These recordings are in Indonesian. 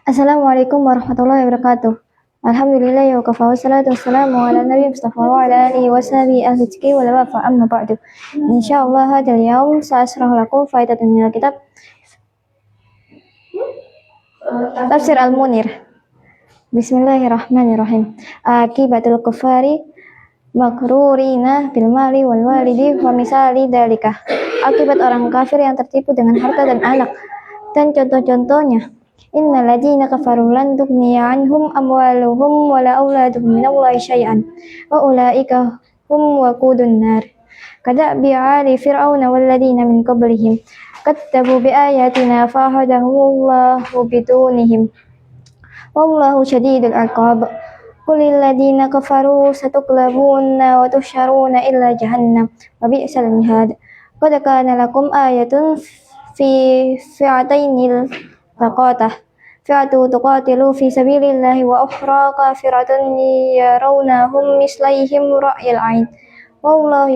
Assalamualaikum warahmatullahi wabarakatuh. Alhamdulillah wa kafa wassalatu wassalamu ala nabi Mustafa wa ala alihi wa sahbihi ahli dzikri wal wafa amma ba'du. Insyaallah hadal yaum sa'asrah lakum faidatan minal kitab Tafsir Al-Munir. Bismillahirrahmanirrahim. Akibatul kufari makrurina bil mali wal walidi wa misali dalika. Akibat orang kafir yang tertipu dengan harta dan anak. Dan contoh-contohnya, innal ladzina kafaru lan tughniya anhum amwaluhum wala auladuhum minallahi syai'an wa ulaika hum waqudun nar. Kadabi ali fir'auna wal ladzina min qablihim kadzabu bi ayatina fahadahumullahu bidunihim wallahu syadidul iqab. Qulil ladzina kafaru satuqlabuna wa tuhsyaruna illa jahannam wa bi'sal mihad. Qad kana lakum ayatun fi fi'atainil taqatah fi'atu tuqatilu fi sabilillahi wa ukhra kafiratun yarawnahum mislaihim ra'yil 'ain wallahu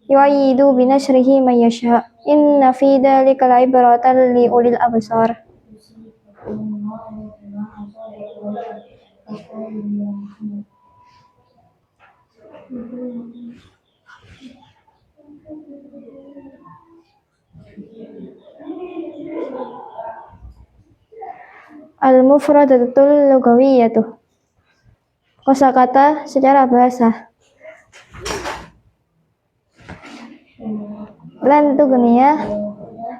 yu'ayyidu bi nasrihi man yasha inna fi dzalika la'ibratan li ulil absar. Al-mufradatul lughawiyatu. Kosakata secara bahasa. Lan tughniya,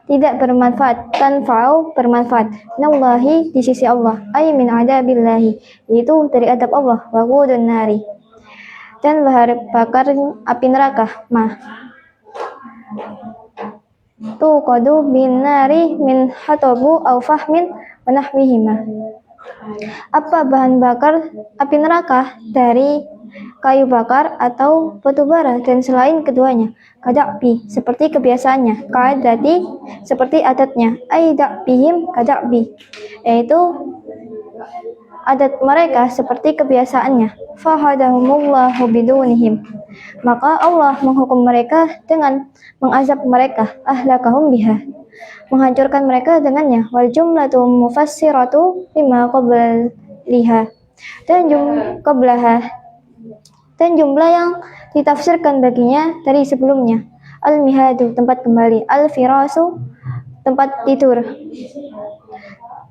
tidak bermanfaat, tanfa'u bermanfaat, minallahi di sisi Allah, ay min adabillahi, itu dari adab Allah, wa qudun nari, dan bahan bakar api neraka, tuqadu bin nari min hatabu au fahmin wa nahwihima. Apa bahan bakar api neraka? Dari kayu bakar atau batu bara dan selain keduanya. Kadakbi, seperti kebiasaannya. Kadati, seperti adatnya. Aidakbihim kadakbi, yaitu adat mereka seperti kebiasaannya. Fahadahumullahu bidunihim, maka Allah menghukum mereka dengan mengazab mereka. Ahlakahum biha, menghancurkan mereka dengannya. Wal jumlatu mufassiratu lima qabliha, dan jumlah yang ditafsirkan baginya dari sebelumnya. Al-mihadu, tempat kembali. Al-firasu, tempat tidur.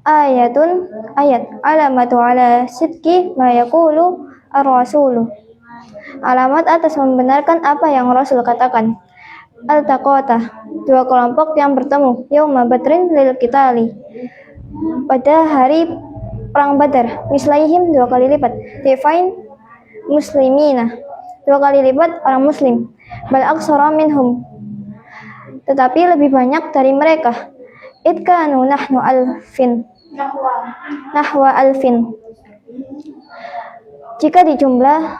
Ayatun, ayat. Alamatu ala sidqi ma yaqulu ar-rasulu, alamat atas membenarkan apa yang Rasul katakan. Al-taqata, dua kelompok yang bertemu. Yauma badrin lil qitali, pada hari perang Badar. Mislaihim, dua kali lipat. Difain muslimina, dua kali lipat orang muslim. Bal aksara minhum, tetapi lebih banyak dari mereka. Idkanu nahwa alfin, jika dijumlah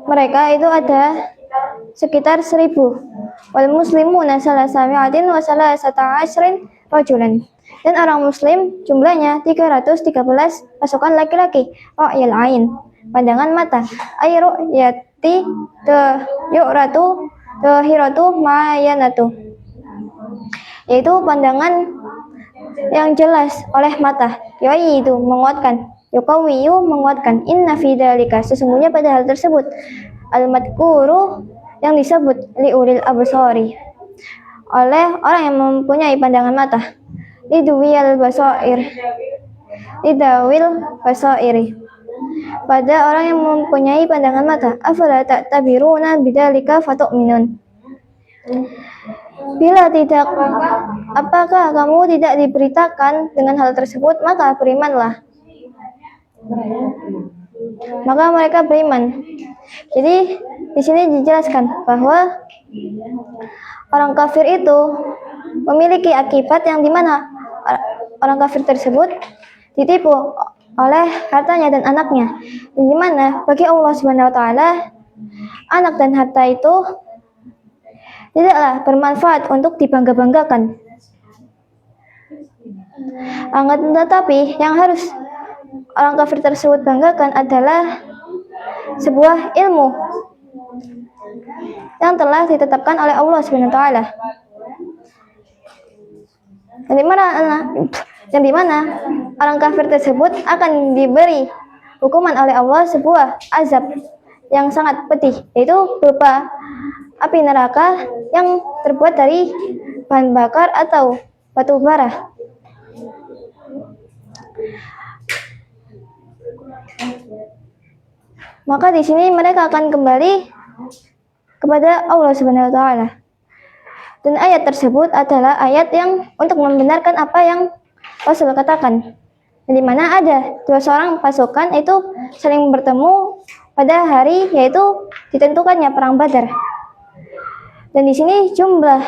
mereka itu ada sekitar 1000. Wal muslimuna salasami'atin wa salasata asyrin rajulan, dan orang muslim jumlahnya 313 pasukan laki-laki. Ra'yil ain, pandangan mata. Ay ru'yati yu'ratu tahiratu mayanatu, yaitu pandangan yang jelas oleh mata. Yu'ayyidu, menguatkan. Yuqawwiyu, menguatkan. Inna fi dzalika, sesungguhnya pada hal tersebut. Al-madkuru, yang disebut, liulil absari, oleh orang yang mempunyai pandangan mata. Lidawil basairi, pada orang yang mempunyai pandangan mata. Afala ta'tabiruna bidzalika fatu'minun, bila tidak, apakah kamu tidak diberitakan dengan hal tersebut, maka berimanlah. Maka mereka beriman. Jadi di sini dijelaskan bahwa orang kafir itu memiliki akibat yang dimana orang kafir tersebut ditipu oleh hartanya dan anaknya, dan dimana bagi Allah Subhanahu wa Ta'ala anak dan harta itu tidaklah bermanfaat untuk dibangga-banggakan. Akan tetapi yang harus orang kafir tersebut banggakan adalah sebuah ilmu yang telah ditetapkan oleh Allah Subhanahu wa Taala. yang dimana orang kafir tersebut akan diberi hukuman oleh Allah sebuah azab yang sangat pedih, yaitu berupa api neraka yang terbuat dari bahan bakar atau batu bara. Maka di sini mereka akan kembali kepada Allah Subhanahu wa taala. Dan ayat tersebut adalah ayat yang untuk membenarkan apa yang Rasul katakan. Di mana ada dua seorang pasukan itu saling bertemu pada hari yaitu ditentukannya perang Badar. Dan di sini jumlah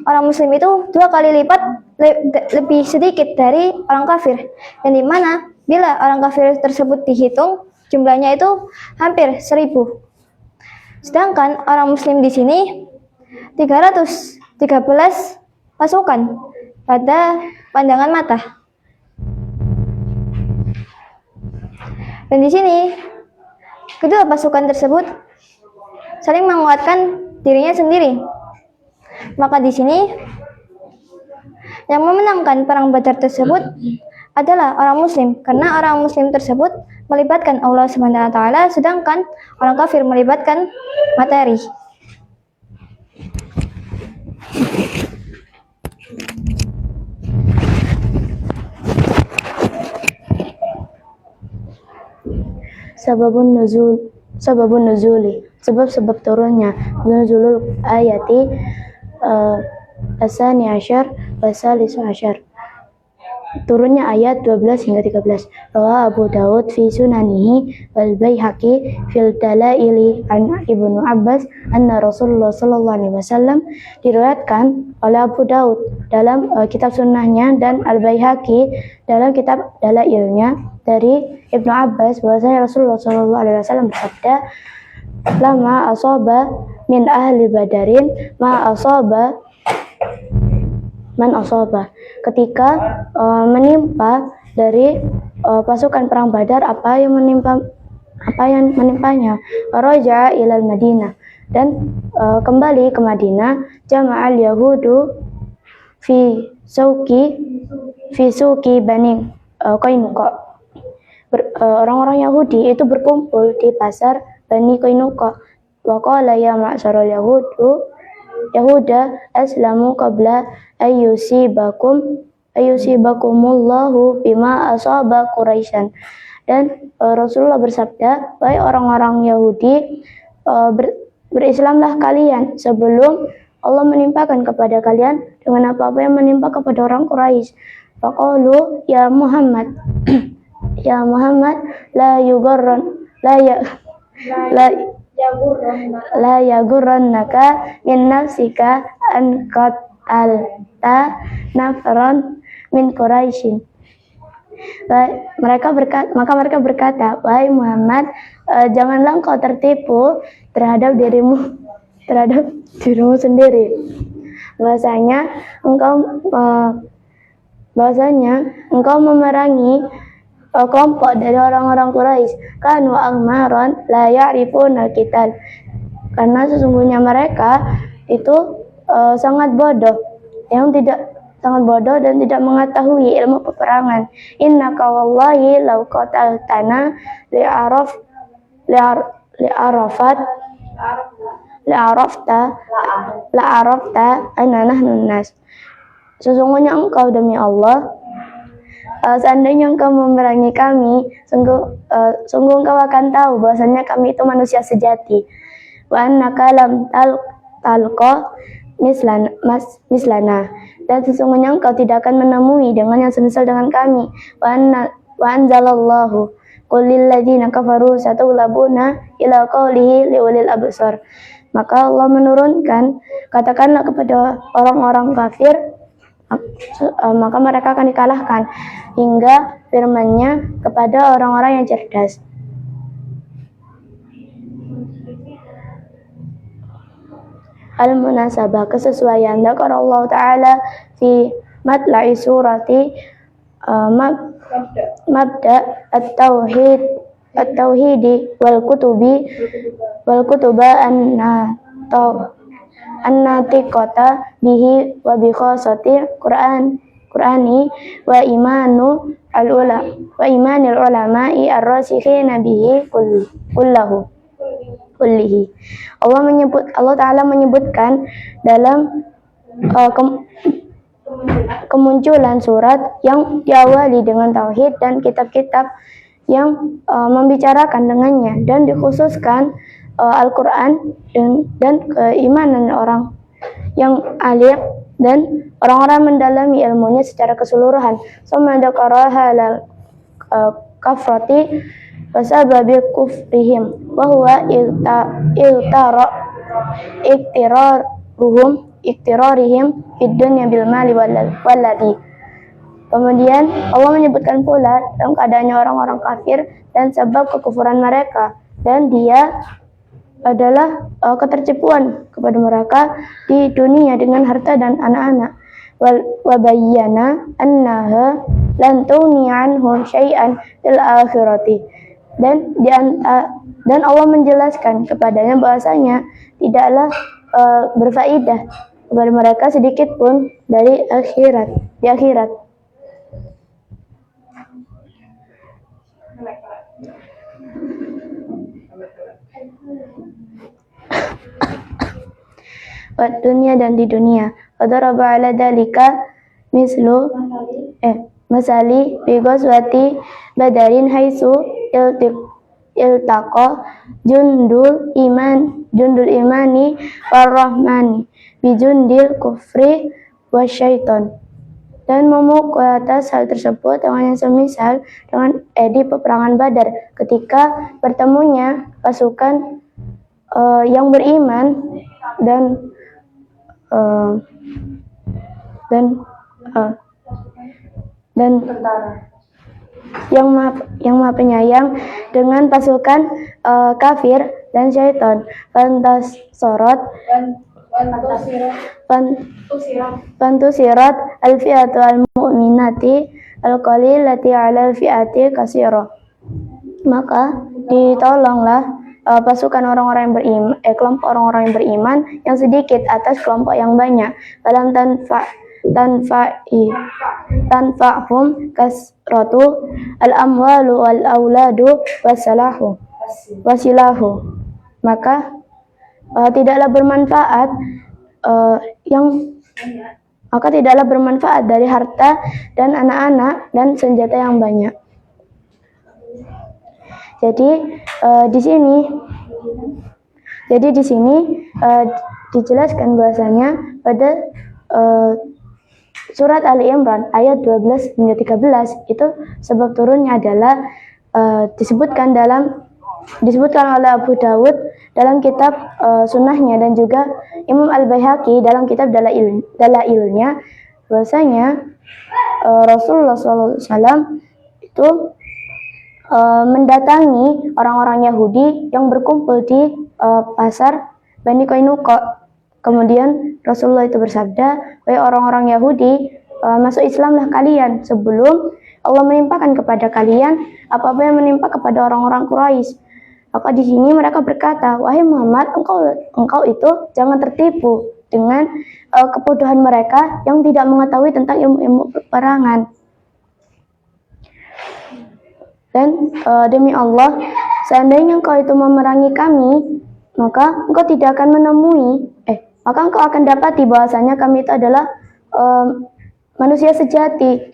orang muslim itu 2 kali lipat lebih sedikit dari orang kafir. Dan di mana bila orang kafir tersebut dihitung jumlahnya itu hampir 1000. Sedangkan orang muslim di sini 313 pasukan pada pandangan mata. Dan di sini kedua pasukan tersebut saling menguatkan dirinya sendiri. Maka di sini yang memenangkan perang Badar tersebut adalah orang muslim, karena orang muslim tersebut melibatkan Allah Subhanahu wa taala, sedangkan orang kafir melibatkan materi. Sababun nuzuli, sebab turunnya nuzulul ayati asani asyar wasalisu asyar, turunnya ayat 12 hingga 13. Bahwa Abu Daud fi sunanihi wal Baihaqi fil dalaili an Ibnu Abbas anna Rasulullah sallallahu alaihi wasallam, diriwayatkan oleh Abu Daud dalam kitab sunnahnya dan Al Baihaqi dalam kitab dalailnya dari Ibnu Abbas bahwasanya Rasulullah sallallahu alaihi wasallam bersabda, lama asaba min ahli badarin ma asaba man asaba, ketika menimpa dari pasukan perang Badar apa yang menimpanya. Raja ilal Madinah, dan kembali ke Madinah. Jama'al yahudu fi suki Bani Qainuqa, orang-orang Yahudi itu berkumpul di pasar Bani Qainuqa. Wa qala ya ma'syaral Yahuda aslamu qabla ayyusibakumullahu bima asaba Quraisyan. Dan Rasulullah bersabda, wahai orang-orang Yahudi, berislamlah kalian sebelum Allah menimpakan kepada kalian dengan apa-apa yang menimpa kepada orang Quraisy. Faqalu ya Muhammad ya Muhammad la yagurrannaka min nafsika an qatalta nafran min Quraisyin. Maka mereka berkata, wahai Muhammad, janganlah engkau tertipu terhadap dirimu sendiri, bahwasanya engkau memerangi kelompok dari orang-orang Quraisy. Kanu aghmaran la ya'rifuna al-qital, karena sesungguhnya mereka itu sangat bodoh dan tidak mengetahui ilmu peperangan. Innaka wallahi law qataltana la'arafta anna nahnu nas. Sesungguhnya engkau demi Allah, seandainya engkau memerangi kami, sungguh engkau akan tahu bahwasanya kami itu manusia sejati. Wa annaka lam talqa mislana, dan sesungguhnya engkau tidak akan menemui dengan yang semisal dengan kami. Wa anzalallahu qul lil ladzina kafaru satughlabuna ila qawlihi liulil absar. Maka Allah menurunkan, katakanlah kepada orang-orang kafir, maka mereka akan dikalahkan, hingga firman-Nya kepada orang-orang yang cerdas. Al-munasabah, kesesuaian. Dzakar Allah Ta'ala fi matla'i surati mabda at-tauhidi wal kutuba annatiqata bihi wa bi khasati Quran Qur'ani wa imanil ulama'i ar-rasikhina bihi kullihi. Allah Ta'ala menyebutkan dalam kemunculan surat yang diawali dengan tauhid dan kitab-kitab yang membicarakan dengannya, dan dikhususkan Al-Quran dan keimanan orang yang alim dan orang-orang mendalami ilmunya secara keseluruhan. Summa dzakaraha lal kafrati wasababi kufrihim wa huwa iktirarihim fid dunya bil mali walladhi. Kemudian Allah menyebutkan pula dalam keadaannya orang-orang kafir dan sebab kekufuran mereka, dan dia adalah ketertipuan kepada mereka di dunia dengan harta dan anak-anak. Wa bayyana annaha lan tughni anhum syai'an fil akhirati. Dan Allah menjelaskan kepadanya bahwasanya tidaklah berfaedah kepada mereka sedikit pun di akhirat. Dunia dan di dunia. Wadaraba ala dalika masali bi ghazwati badarin haitsu iltaqa jundul imani warahmani bi jundil kufri wasyaiton. Dan memukul atas hal tersebut dengan yang semisal dengan di peperangan Badar, ketika bertemunya pasukan yang beriman dan yang maha penyayang dengan pasukan kafir dan syaitan. Pantusirat al-fi'atu al-mu'minati al-qalilati ala al-fi'ati kasira. Maka ditolonglah pasukan orang-orang yang beriman, kelompok orang-orang yang beriman yang sedikit atas kelompok yang banyak. Dalam tanfa'hum kasratu al-amwalu wal-auladu wasilahu. Maka tidaklah bermanfaat dari harta dan anak-anak dan senjata yang banyak. Jadi di sini dijelaskan bahwasanya pada surat Ali Imran ayat 12 hingga 13 itu sebab turunnya adalah disebutkan oleh Abu Dawud dalam kitab sunnahnya dan juga Imam Al-Baihaqi dalam kitab Dalailnya, bahwasanya Rasulullah SAW itu mendatangi orang-orang Yahudi yang berkumpul di pasar Bani Qainuqa. Kemudian Rasulullah itu bersabda, "Wahai orang-orang Yahudi, masuk Islamlah kalian sebelum Allah menimpakan kepada kalian apa-apa yang menimpa kepada orang-orang Quraisy." Maka di sini mereka berkata, "Wahai Muhammad, engkau itu jangan tertipu dengan kebodohan mereka yang tidak mengetahui tentang ilmu-ilmu peperangan. Dan demi Allah, seandainya engkau itu memerangi kami, maka engkau akan dapati bahwasanya kami itu adalah manusia sejati,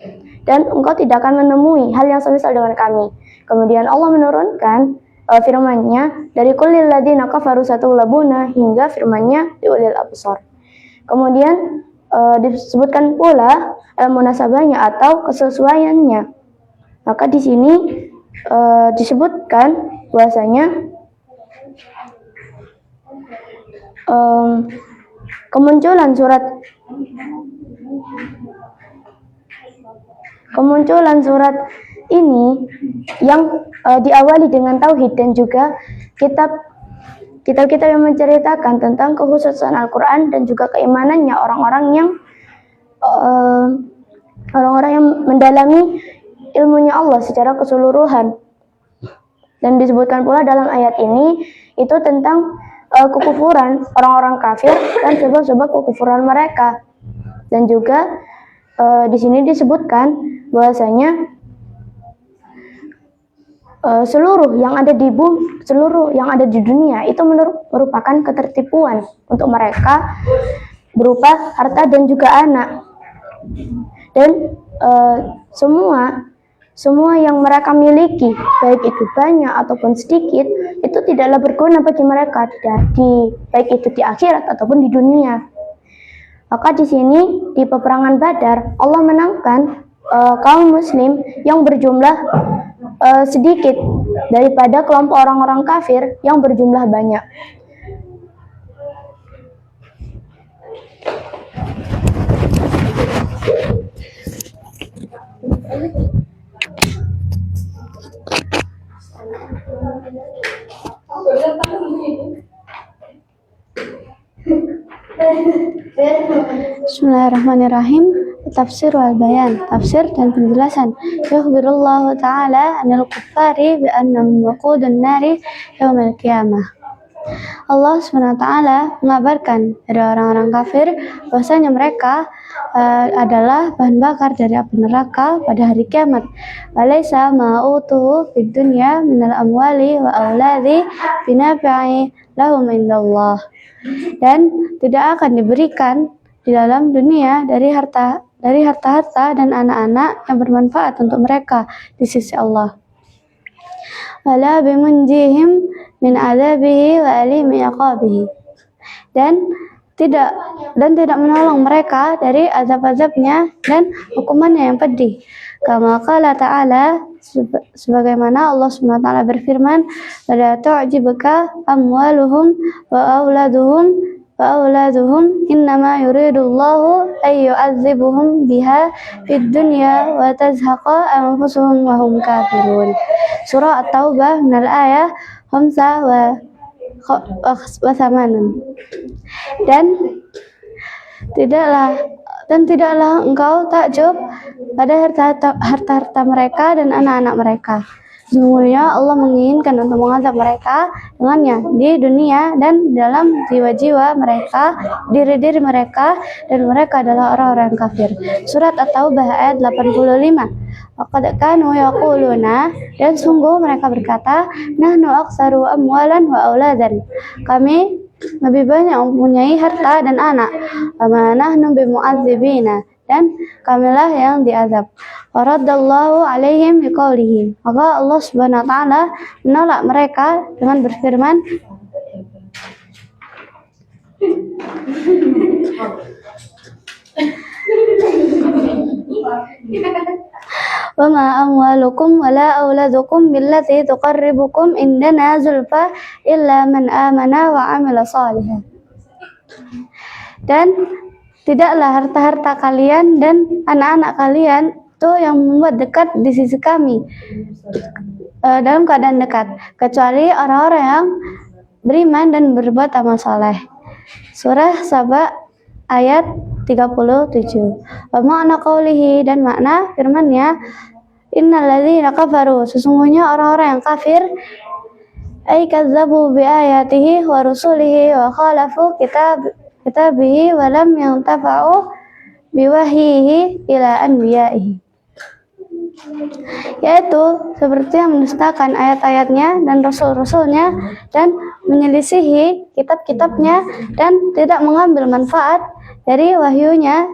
dan engkau tidak akan menemui hal yang semisal dengan kami." Kemudian Allah menurunkan firman-Nya dari kullil ladzina kafaru satughlabuna hingga firman-Nya di ulil absar. Kemudian disebutkan pula munasabahnya atau kesesuaiannya. Maka di sini disebutkan bahwasanya kemunculan surat ini yang diawali dengan tauhid dan juga kitab-kitab yang menceritakan tentang kekhususan Al-Quran dan juga keimanannya orang-orang yang mendalami ilmunya Allah secara keseluruhan. Dan disebutkan pula dalam ayat ini itu tentang kekufuran orang-orang kafir dan sebab-sebab kekufuran mereka, dan juga di sini disebutkan bahwasanya seluruh yang ada di dunia itu merupakan ketertipuan untuk mereka berupa harta dan juga anak. Dan semua yang mereka miliki, baik itu banyak ataupun sedikit, itu tidaklah berguna bagi mereka, baik itu di akhirat ataupun di dunia. Maka di sini di peperangan Badar, Allah menangkan kaum muslim yang berjumlah sedikit daripada kelompok orang-orang kafir yang berjumlah banyak. Bismillahirrahmanirrahim. Tafsir wal bayan, tafsir dan penjelasan. Yukhbirullahu ta'ala anil kuffari bi annahum waqudun nari yaumal qiyamah. Allah SWT mengabarkan dari orang-orang kafir bahwasanya mereka adalah bahan bakar dari api neraka pada hari kiamat. Walaysa ma'utuhu fid dunya minal amwali wa auladi binafi'i lahum indallah. Dan tidak akan diberikan di dalam dunia dari harta-harta dan anak-anak yang bermanfaat untuk mereka di sisi Allah. Wala bimunjihim min adzabihi wa alimi iqabihi. Dan tidak menolong mereka dari azab-azabnya dan hukumannya yang pedih. Kama qala ta'ala, sebagaimana Allah SWT berfirman, "Wala tu'jibuka amwaluhum wa auladuhum innama yuridullahu ay yu'adzibuhum biha fid dunya wa tazhaqa anfusuhum wa hum kafirun." Surah At-Taubah minal ayah 5 wa 8. Dan tidaklah engkau takjub pada harta-harta mereka dan anak-anak mereka. Sesungguhnya Allah menginginkan untuk mengazab mereka dengannya di dunia dan dalam jiwa-jiwa mereka, diri-diri mereka, dan mereka adalah orang-orang kafir. Surat At-Taubah ayat 85. Waqad kanu yaquluna, dan sungguh mereka berkata, nahnu aktsaru amwalan wa auladan. Kami lebih banyak mempunyai harta dan anak. Wa nahnu bimu'adzibina, dan kamilah yang diazab. Waradallahu alaihim biqaulihi. Maka Allah Subhanahu wa taala menolak mereka dengan berfirman, wa ma amwalukum wala auladukum billati tuqarribukum indana zulfa illa man amana wa amila shalihan. Dan tidaklah harta-harta kalian dan anak-anak kalian itu yang membuat dekat di sisi kami dalam keadaan dekat, kecuali orang-orang yang beriman dan berbuat amal saleh. Surah Saba ayat 37. Wa ma'na qaulihi, dan makna firman-Nya, innalladzina kafaru, sesungguhnya orang-orang yang kafir, ay kazzabu bi ayatihi wa rusulihi wa khalafu kitabihi wa lam yantafa'u biwahyihi ila anbiya'ihi. Yaitu seperti yang mendustakan ayat-ayatnya dan rasul-rasulnya dan menyelisihi kitab-kitabnya dan tidak mengambil manfaat dari wahyunya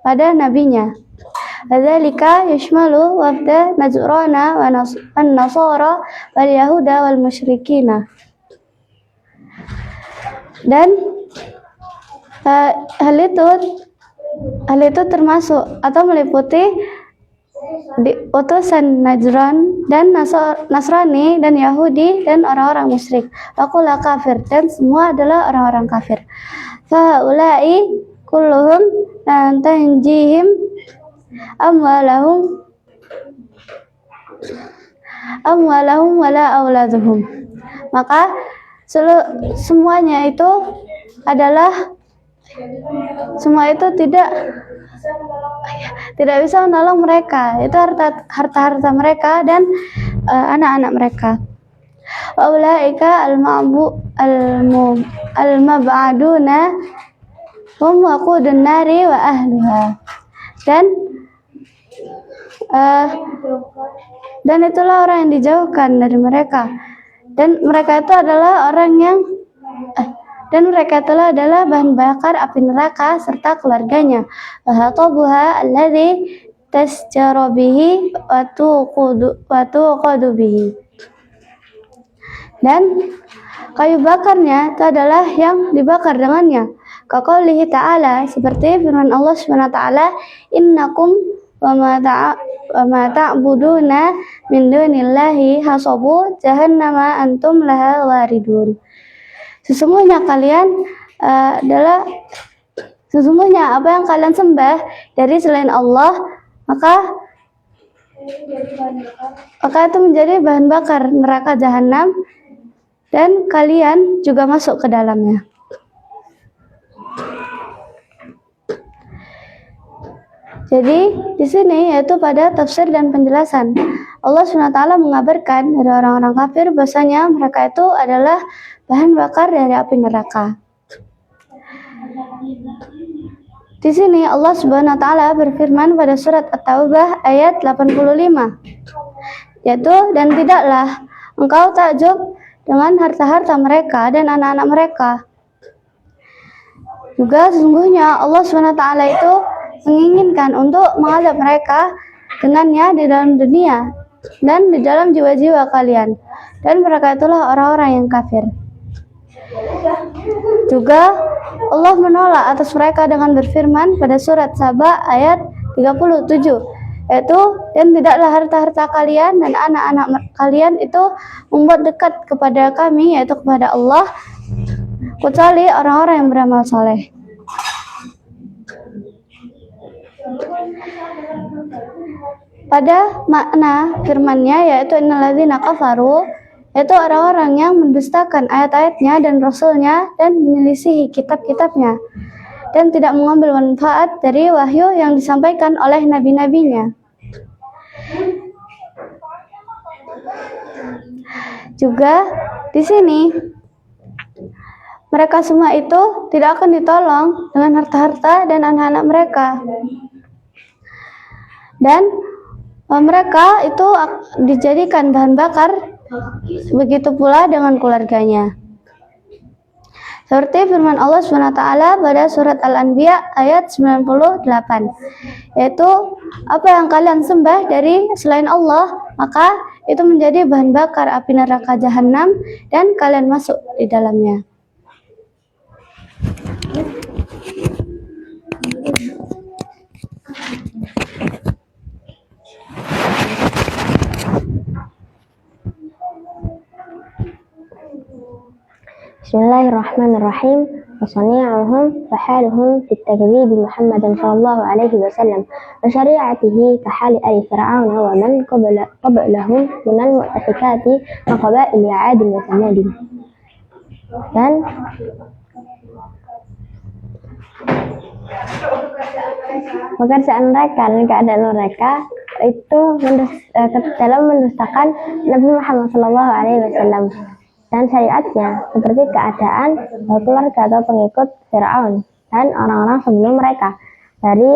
pada nabinya. Wadzalika yashmalu wafda Najrana wa Nasara wal Yahuda wal Musyrikina. Dan hal itu termasuk atau meliputi di utusan Najran dan Nasrani dan Yahudi dan orang-orang musyrik. Aqula kafir, dan semua adalah orang-orang kafir. Fa ulai kulluhum lan tanjihim amwalahum wala auladuhum. Maka semuanya itu tidak bisa menolong mereka. Itu harta-harta mereka dan anak-anak mereka. Wa ulaika al-mab'aduna hum waqudun nari wa ahluha. Dan Dan itulah orang yang dijauhkan dari mereka. Dan mereka itu adalah adalah bahan bakar api neraka serta keluarganya. Hatabuha alladzi tasjaru bihi wa tuqadu bihi. Dan kayu bakarnya itu adalah yang dibakar dengannya. Kaqaulihi ta'ala, seperti firman Allah Subhanahu wa taala, innakum wa ma ta'buduna min dunillahi hasabu jahannama antum laha waridun. Sesungguhnya apa yang kalian sembah dari selain Allah, maka itu menjadi bahan bakar neraka jahanam dan kalian juga masuk ke dalamnya. Jadi di sini yaitu pada tafsir dan penjelasan Allah SWT mengabarkan dari orang-orang kafir bahwasanya mereka itu adalah bahan bakar dari api neraka. Di sini Allah Subhanahu wa taala berfirman pada surat At-Taubah ayat 85, yaitu dan tidaklah engkau takjub dengan harta-harta mereka dan anak-anak mereka. Juga sesungguhnya Allah Subhanahu wa taala itu menginginkan untuk mengazab mereka dengannya di dalam dunia dan di dalam jiwa-jiwa kalian, dan mereka itulah orang-orang yang kafir. Juga Allah menolak atas mereka dengan berfirman pada surat Saba ayat 37, yaitu dan tidaklah harta-harta kalian dan anak-anak kalian itu membuat dekat kepada kami, yaitu kepada Allah, kecuali orang-orang yang beramal saleh. Pada makna firman-Nya yaitu innalladzina kafaru, yaitu orang-orang yang mendustakan ayat-ayatnya dan Rasul-Nya dan menyelisihi kitab-kitabnya dan tidak mengambil manfaat dari wahyu yang disampaikan oleh nabi-nabinya. Juga di sini mereka semua itu tidak akan ditolong dengan harta-harta dan anak-anak mereka. Dan mereka itu dijadikan bahan bakar, begitu pula dengan keluarganya. Seperti firman Allah SWT pada surat Al-Anbiya ayat 98, yaitu apa yang kalian sembah dari selain Allah, maka itu menjadi bahan bakar api neraka jahanam dan kalian masuk di dalamnya. Bismillahirrahmanirrahim. Wasani'uhum fahaluhum fit takdzib Muhammadin sallallahu alaihi wasallam wa syari'atihi ka hali ali fir'aun wa man qablahum min al-mu'tafikati wa qabail 'ad wa thamud. Dan pekerjaan mereka dan keadaan mereka itu dalam mendustakan Nabi Muhammad sallallahu alaihi wasallam dan syariatnya, seperti keadaan keluarga atau pengikut Fir'aun dan orang-orang sebelum mereka dari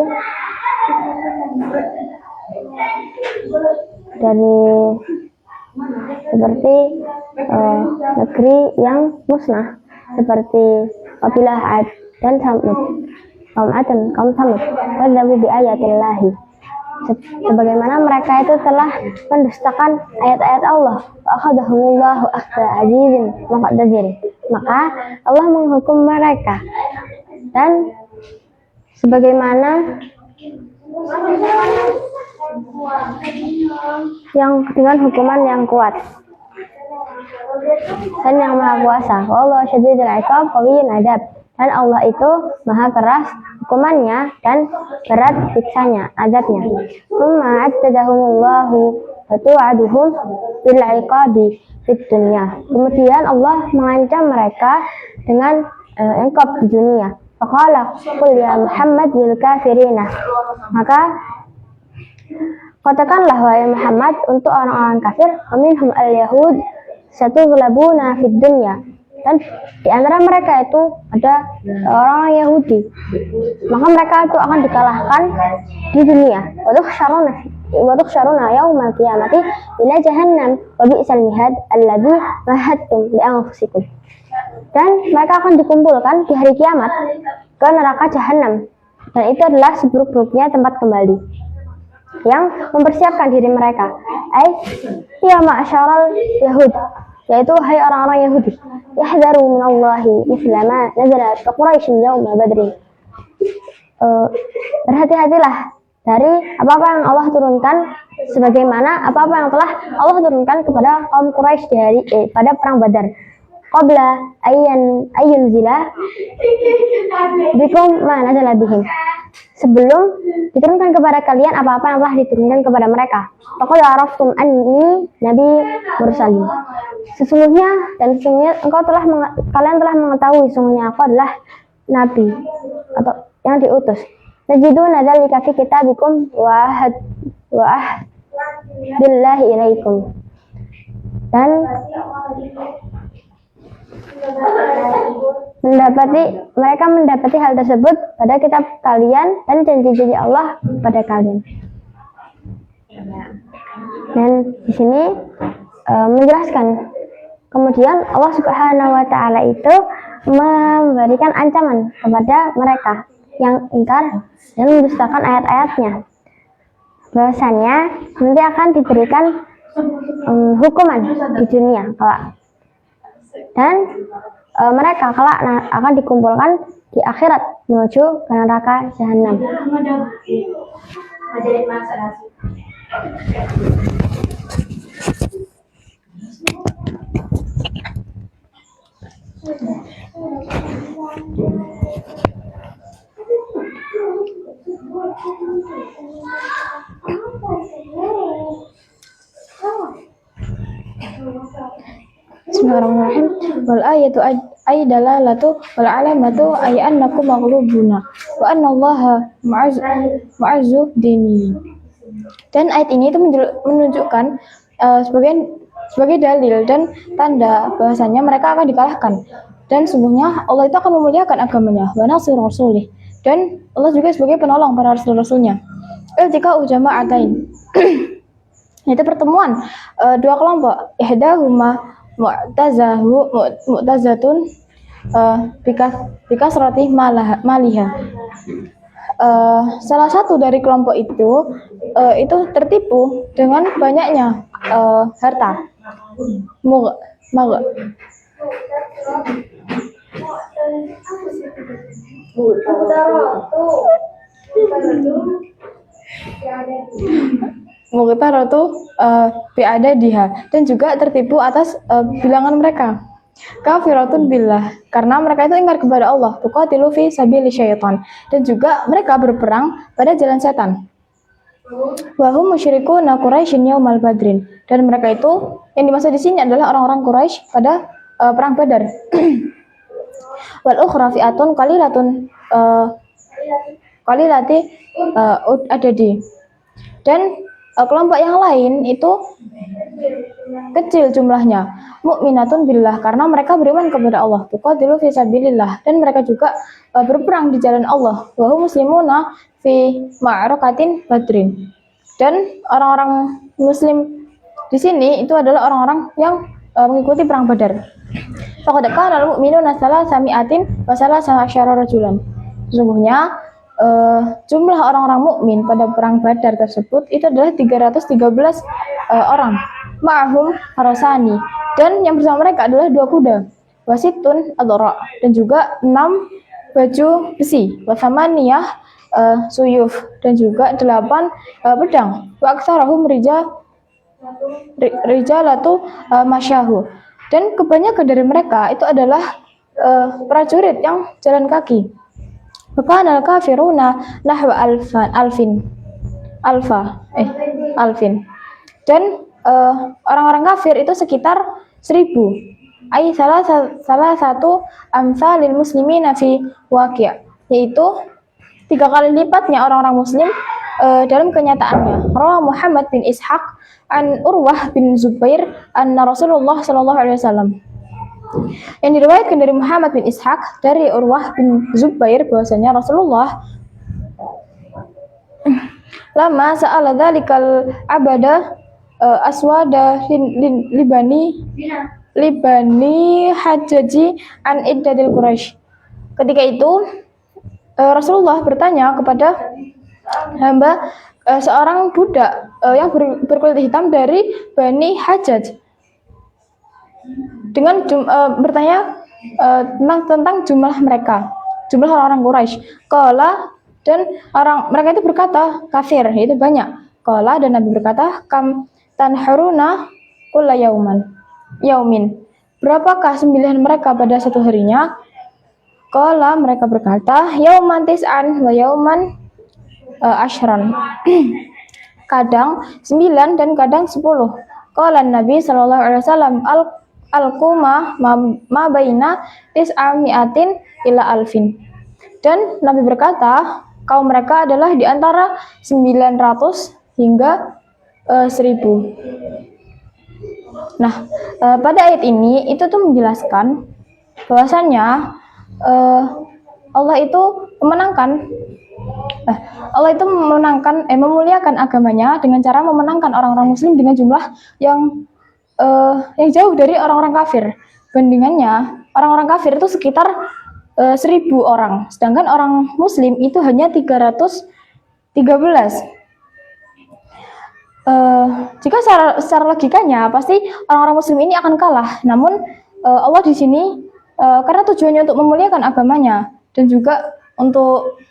seperti negeri yang musnah, seperti kabilah Ad dan Samud, kaum Ad dan kaum Samud, kadzabu bi ayatillahi, sebagaimana mereka itu telah mendustakan ayat-ayat Allah. Akhadahumullahu akhda azizin muqtadir, maka Allah menghukum mereka dan sebagaimana yang dengan hukuman yang kuat dan yang maha kuasa. Wallahu syadidul iqab qawiyyul adab, dan Allah itu maha keras hukumannya dan berat siksanya, adabnya. Tsumma attadahumullahu fatu'aduhum bil iqabi fid dunya, kemudian Allah mengancam mereka dengan iqab di dunia. Faqala qul ya Muhammad lil kafirina, maka katakanlah wahai Muhammad untuk orang-orang kafir, minhum al-yahud satughlabuna fid dunya, dan di antara mereka itu ada orang-orang Yahudi, maka mereka itu akan dikalahkan di dunia. Wa tuhsyaruna wa tuhsyaruna yaumal qiyamati ila jahannam wa bi'sal mihad alladzi mahadtum li anfusikum. Dan mereka akan dikumpulkan di hari kiamat ke neraka jahanam, dan itu adalah seburuk-buruknya tempat kembali yang mempersiapkan diri mereka. Ya ma'syaral yahud, yaitu hai orang-orang Yahudi, yahdharu minallahi mithla ma nazala fi Quraisy yauma Badrin. Berhati-hatilah dari apa-apa yang Allah turunkan, sebagaimana apa-apa yang telah Allah turunkan kepada kaum Quraisy di hari pada perang Badar. Qabla ayyun zila bikum ma nazala bihim. Sebelum diturunkan kepada kalian apa-apa yang telah diturunkan kepada mereka. Faqad araftum anni nabi mursalin. Sesungguhnya kalian telah mengetahui sesungguhnya aku adalah nabi atau yang diutus. Najiduna dzalika fi kitabikum wa billahi ilaikum. Dan mereka mendapati hal tersebut pada kitab kalian dan janji-janji Allah pada kalian. Dan di sini menjelaskan, kemudian Allah Subhanahu wa taala itu memberikan ancaman kepada mereka yang ingkar dan mendustakan ayat-ayatnya, bahwasanya nanti akan diberikan hukuman di dunia kelak, dan mereka kelak akan dikumpulkan di akhirat menuju ke neraka jahanam. Bismillahirrahmanirrahim. Wal ayatu ay dalalatu wal alamatu ay annakum maghlubuna wa anna Allaha ma'azzu dini. Dan ayat ini itu menunjukkan sebagai dalil dan tanda bahwasanya mereka akan dikalahkan, dan sungguhnya Allah itu akan memuliakan agamanya, wa nasir rasulih, dan Allah juga sebagai penolong para rasul-rasulnya. Jika ujama'atain itu pertemuan dua kelompok, ihdahuma mu'tazatun bikasrati maliha. Salah satu dari kelompok itu tertipu dengan banyaknya harta. Muqtaratu bi'adadiha, dan juga tertipu atas bilangan mereka. Kafiratun billah, karena mereka itu ingkar kepada Allah. Tuqatilu fi sabili syaitan, dan juga mereka berperang pada jalan setan. Wa hum musyrikuna Quraisyin yaumal badrin, dan mereka itu yang dimaksud di sini adalah orang-orang Quraisy pada perang Badar. Wal ukhra fi'atun qalilati adadi, dan kelompok yang lain itu kecil jumlahnya, mukminatun billah, karena mereka beriman kepada Allah. Tuqatilu fi sabilillah, dan mereka juga berperang di jalan Allah. Wa hum muslimuna fi ma'rakatin badrin, dan orang-orang muslim di sini itu adalah orang-orang yang mengikuti perang Badar. Faqad kana al-mu'minuna salasami'atin wa salasasyara rajulan. Sesungguhnya jumlah orang-orang mukmin pada perang Badar tersebut itu adalah 313 orang. Ma'hum harasani, dan yang bersama mereka adalah 2 kuda. Wasitun adra, dan juga 6 baju besi. Wasamaniyah suyuf, dan juga 8 pedang. Wa aktsarahum rijalatu masyahu, dan kebanyakan dari mereka itu adalah prajurit yang jalan kaki. Fakana al-kafiruna nahwa alfin. Dan orang-orang kafir itu sekitar 1000. Ai salah satu amsalil muslimina fi waqi', yaitu 3 kali lipatnya orang-orang muslim dalam kenyataannya. Rawa Muhammad bin Ishaq an Urwah bin Zubair anna Rasulullah sallallahu alaihi wasallam. Yang diriwayatkan dari Muhammad bin Ishaq dari Urwah bin Zubair bahwasanya Rasulullah lama sa'ala dzalikal abada aswada libani hajaji an iddatil Quraisy. Ketika itu Rasulullah bertanya kepada hamba seorang budak yang berkulit hitam dari Bani Hajjaj dengan bertanya tentang jumlah mereka, jumlah orang-orang Quraisy. Qala, dan mereka itu berkata kafir, yaitu banyak. Qala, dan Nabi berkata, kam tanharuna kulla yaumin, berapakah sembelihan mereka pada satu harinya? Qala, mereka berkata, yauman tis'an wa yauman ashran, kadang 9 dan kadang 10. Qala Nabi sallallahu alaihi wasallam, al-quma ma baina tis'amiatin ila alfin. Dan Nabi berkata, kaum mereka adalah di antara 900 hingga 1000. Nah, pada ayat ini itu tuh menjelaskan bahwasannya Allah itu memuliakan agamanya dengan cara memenangkan orang-orang muslim dengan jumlah yang jauh dari orang-orang kafir. Bandingannya, orang-orang kafir itu sekitar 1000 orang, sedangkan orang muslim itu hanya 313. Jika secara logikanya pasti orang-orang muslim ini akan kalah. Namun Allah di sini karena tujuannya untuk memuliakan agamanya dan juga untuk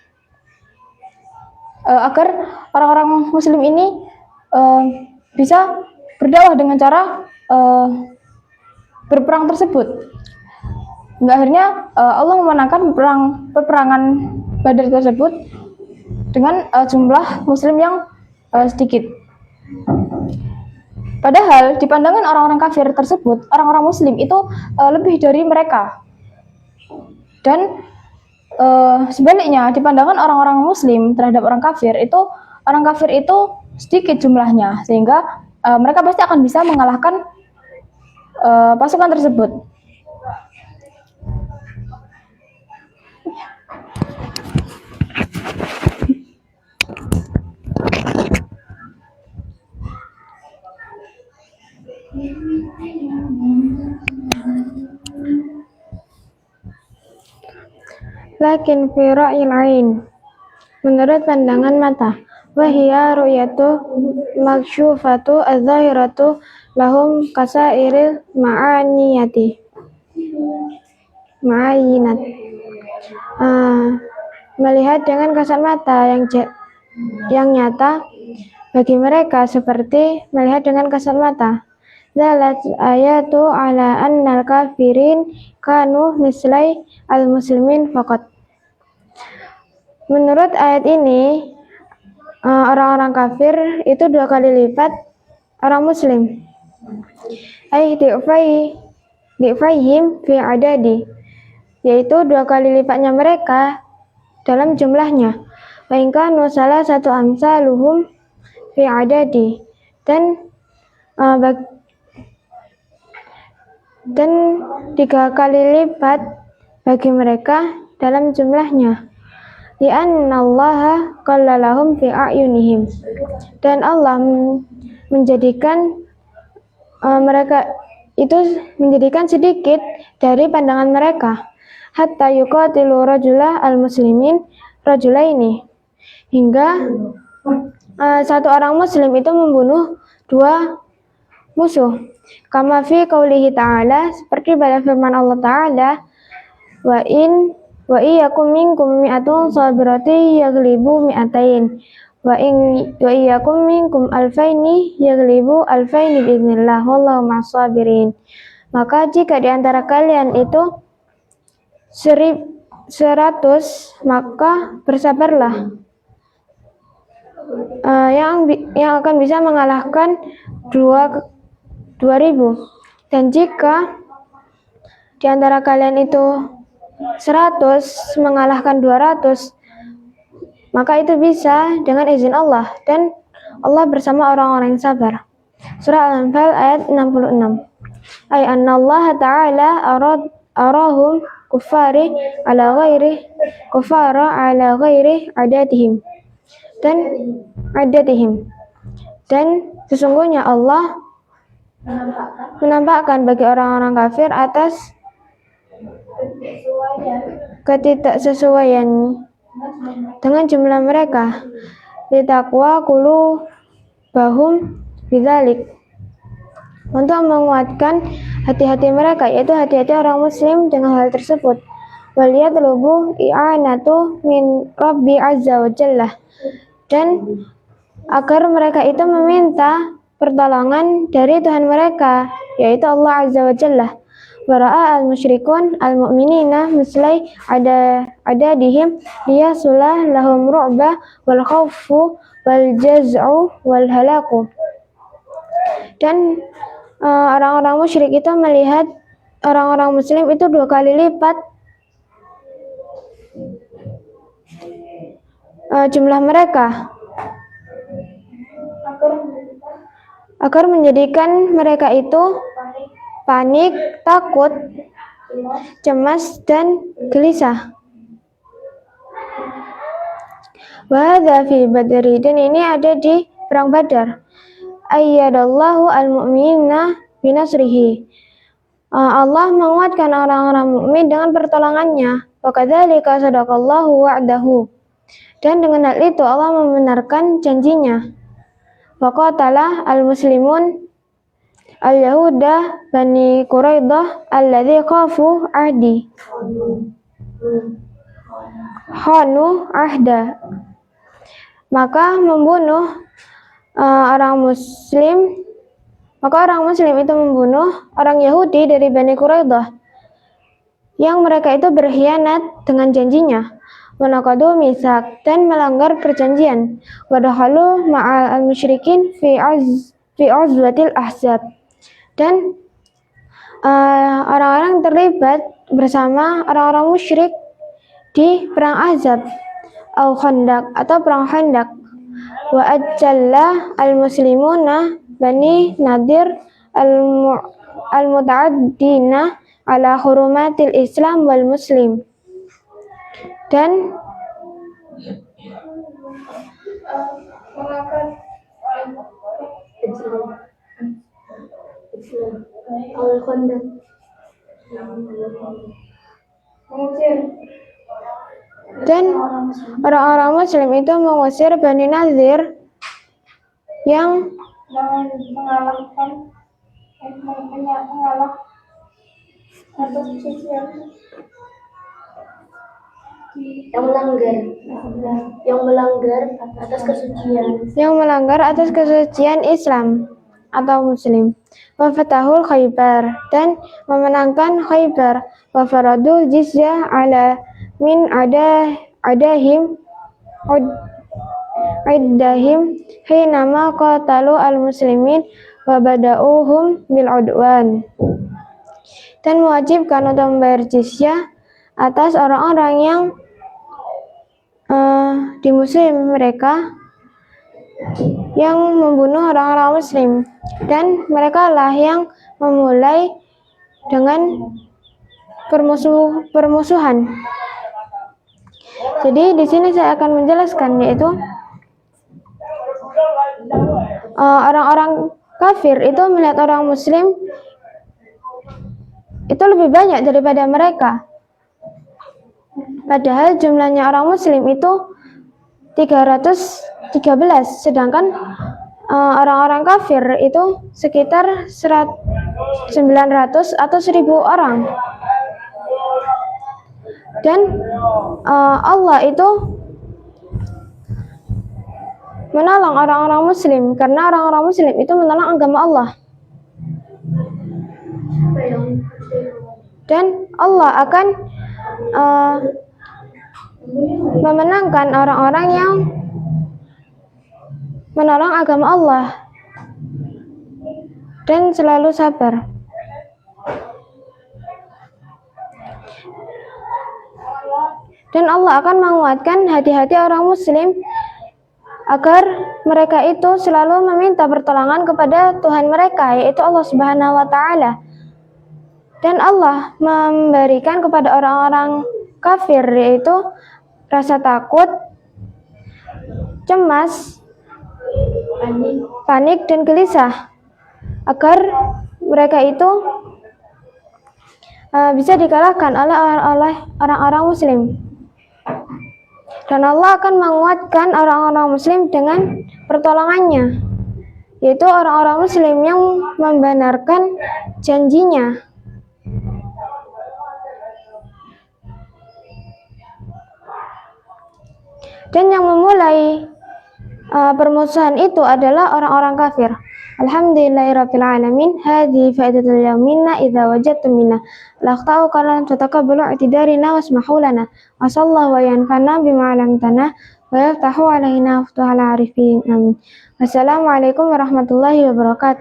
agar orang-orang muslim ini bisa berdakwah dengan cara berperang tersebut. Hingga akhirnya Allah memenangkan peperangan Badar tersebut dengan jumlah muslim yang sedikit. Padahal di pandangan orang-orang kafir tersebut, orang-orang muslim itu lebih dari mereka. Dan sebaliknya di pandangan orang-orang muslim terhadap orang kafir itu sedikit jumlahnya, sehingga mereka pasti akan bisa mengalahkan pasukan tersebut. Lakin fi ra'yil ain, menurut pandangan mata, wahiya ru'yatu maksyufatu az-zahiratu lahum kasairil ma'ayinat. Melihat dengan kasat mata yang nyata bagi mereka seperti melihat dengan kasat mata. Dalat ayatu ala annal kafirin kanu mislai al-muslimin faqat. Menurut ayat ini, orang-orang kafir itu 2 kali lipat orang muslim. Di'faihim fi adadi, yaitu 2 kali lipatnya mereka dalam jumlahnya. Wa in kanu salah satu amsaluhum fi adadi, dan 3 kali lipat bagi mereka dalam jumlahnya. Li'annallaha qallalahum fi a'yunihim, dan Allah menjadikan mereka itu menjadikan sedikit dari pandangan mereka. Hatta yuqatilu rajula al-muslimin rajulaini, hingga satu orang muslim itu membunuh 2 musuh. Kama fi qaulihi ta'ala, seperti pada firman Allah Ta'ala, wa iyyakum minkum mi'atun sabirati yaglibu mi'atain wa iyyakum minkum alfaini yaglibu alfaini biiznillah wallahu ma'as sabirin. Maka jika di antara kalian itu 100, maka bersabarlah, yang akan bisa mengalahkan 2000. Dan jika di antara kalian itu 100 mengalahkan 200, maka itu bisa dengan izin Allah, dan Allah bersama orang-orang yang sabar. Surah Al-Anfal ayat 66. Ay annallaha ta'ala arahum kufara ala ghairi adatihim. dan adatihim. Dan sesungguhnya Allah menampakkan bagi orang-orang kafir atas ketidaksesuaian dengan jumlah mereka. Litakwa kulu bahum bidzalik, untuk menguatkan hati-hati mereka, yaitu hati-hati orang muslim dengan hal tersebut. Waliyatlubu i'anatu min Rabbi azza wa jalla, dan agar mereka itu meminta pertolongan dari Tuhan mereka, yaitu Allah azza wa jalla. Wara'a al-musyrikun al-mu'minina mislai adadihim liyasulah lahum ru'ba wal khawfu wal jaz'u wal halaku. Dan orang-orang musyrik itu melihat orang-orang muslim itu 2 kali lipat jumlah mereka, agar menjadikan mereka itu panik, takut, cemas, dan gelisah. Wa hadza fi Badri, dan ini ada di perang Badar. Ayyadallahu al-mu'minina binasrihi, Allah menguatkan orang-orang mukmin dengan pertolongannya. Wa kadzalika sadaqallahu wa'dahu, dan dengan hal itu Allah membenarkan janjinya. Wa qatala al-muslimun al-yahuda bani Quraidah alladzi khafu ahdi khanu ahda, maka orang muslim itu membunuh orang Yahudi dari Bani Quraidah yang mereka itu berkhianat dengan janjinya. Wanaqadu misak, dan melanggar perjanjian. Wadakhalu ma'al al-musyrikin fi uzwatil ahzab, dan orang-orang terlibat bersama orang-orang musyrik di perang Ahzab atau Khandaq atau perang Khandaq. Wa ajalla al-muslimuna bani Nadir al-muta'addina ala hurumatil Islam wal Muslim, dan orang-orang muslim itu mengusir Bani Nadir yang melanggar atas kesucian Islam atau Muslim. Wa fatahul Khaybar, dan memenangkan Khaybar. Wa faradul jizyah ala min adahim hinama qatalu al-muslimin wa bada'uhum bil udwan, dan mewajibkan untuk membayar jizyah atas orang-orang yang di muslim mereka yang membunuh orang-orang muslim, dan mereka lah yang memulai dengan permusuhan. Jadi di sini saya akan menjelaskan, yaitu orang-orang kafir itu melihat orang muslim itu lebih banyak daripada mereka. Padahal jumlahnya orang muslim itu 313, sedangkan orang-orang kafir itu sekitar 900 atau 1000 orang. Dan Allah itu menolong orang-orang muslim, karena orang-orang muslim itu menolong agama Allah. Dan Allah akan memenangkan orang-orang yang menolong agama Allah dan selalu sabar. Dan Allah akan menguatkan hati-hati orang muslim agar mereka itu selalu meminta pertolongan kepada Tuhan mereka, yaitu Allah Subhanahu wa taala. Dan Allah memberikan kepada orang-orang kafir yaitu rasa takut cemas, panik dan gelisah agar mereka itu bisa dikalahkan oleh orang-orang muslim. Dan Allah akan menguatkan orang-orang muslim dengan pertolongannya, yaitu orang-orang muslim yang membenarkan janjinya. Dan yang memulai permusuhan itu adalah orang-orang kafir. Alhamdulillahirabbil alamin. Hadhi faidatul yaumina idza wajadtum minna laqta'u qalan tataqabbalu i'tidarina wasmahu lana wa sallallahu wa yanfa'na bima 'allamtana wa yaftahu alaina futuhal arifin. Amin. Wassalamualaikum warahmatullahi wabarakatuh.